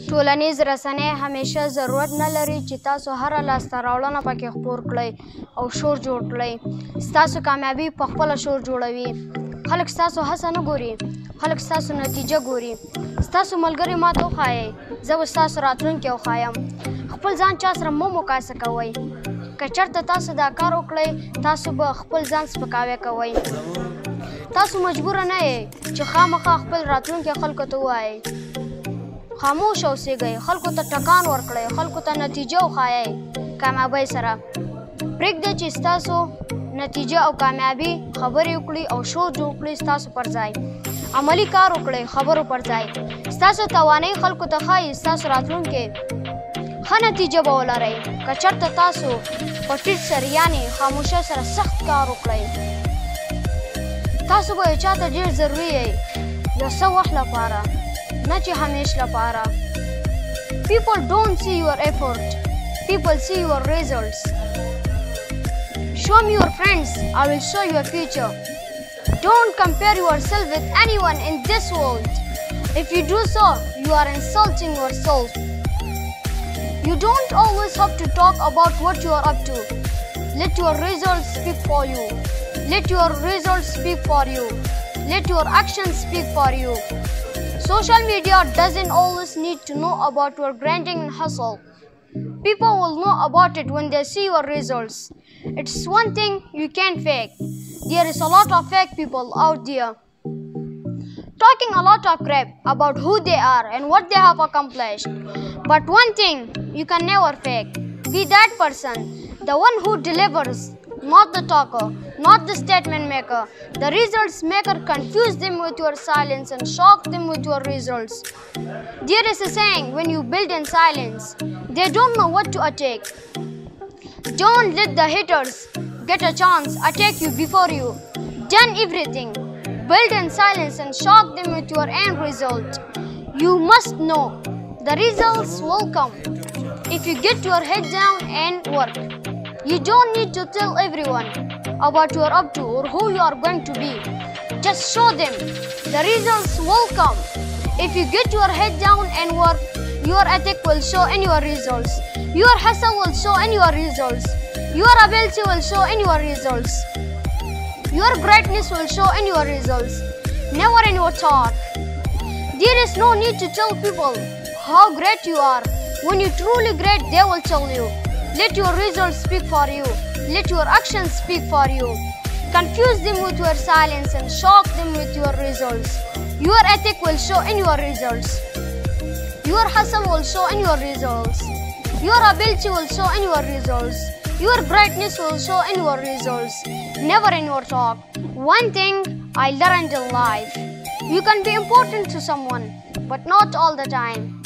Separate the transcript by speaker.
Speaker 1: ټولنیز رسنۍ همیشه ضرورت نه لري چې تاسو هره لاسته راوړنه پکې خپور کړئ او شور جوړ کړئ. ستاسو کامیابي په خپله شور جوړوي. خلک ستاسو هڅه نه ګوري، خلک ستاسو نتیجه ګوري. ستاسو ملګري ماته وښایئ، زه به ستاسو راتلونکی وښایم. خپل ځان چا سره مه مقایسه کوئ. که چېرته تاسو دا کار وکړئ، تاسو به خپل ځان سپکاوی کوئ. تاسو مجبوره نه یئ چې خامخا خپل راتلونکی خلکو ته ووایئ. خاموش اوسېږئ، خلکو ته ټکان ورکړئ، خلکو ته نتیجه وښایئ کامیابۍ سره. پرېږدئ چې ستاسو نتیجه او کامیابي خبرې وکړي او شور جوړ کړي ستاسو پر ځای. عملي کار وکړئ خبرو پر ځای. ستاسو توانایي خلکو ته ښایي ستاسو راتلونکی ښه نتیجه به ولرئ. که چېرته تاسو په ټیټ سر یعنې خاموشۍ سره سخت کار وکړئ، تاسو به یو چا ته ډېر ضروري یئ، یو څه وخت لپاره، نه چې همیش لپاره. People don't see your effort. People see your results. Show me your friends. I will show you a future. Don't compare yourself with anyone in this world. If you do so, you are insulting yourself. You don't always have to talk about what you are up to. Let your results speak for you. Let your results speak for you. Let your actions speak for you. Social media doesn't always need to know about your grinding and hustle. People will know about it when they see your results. It's one thing you can't fake. There is a lot of fake people out there, talking a lot of crap about who they are and what they have accomplished. But one thing you can never fake. Be that person, the one who delivers, not the talker, not the statement maker. The results maker confuse them with your silence and shock them with your results. There is a saying, when you build in silence, they don't know what to attack. Don't let the haters get a chance attack you before you done everything. Build in silence and shock them with your end result. You must know the results will come if you get your head down and work. You don't need to tell everyone about what you are up to or who you are going to be. Just show them. The results will come. If you get your head down and work, your ethic will show in your results. Your hustle will show in your results. Your ability will show in your results. Your greatness will show in your results, never in your talk. There is no need to tell people how great you are. When you're truly great, they will tell you. Let your results speak for you. Let your actions speak for you. Confuse them with your silence and shock them with your results. Your ethic will show in your results. Your hustle will show in your results. Your ability will show in your results. Your greatness will show in your results, never in your talk. One thing I learned in life: you can be important to someone, but not all the time.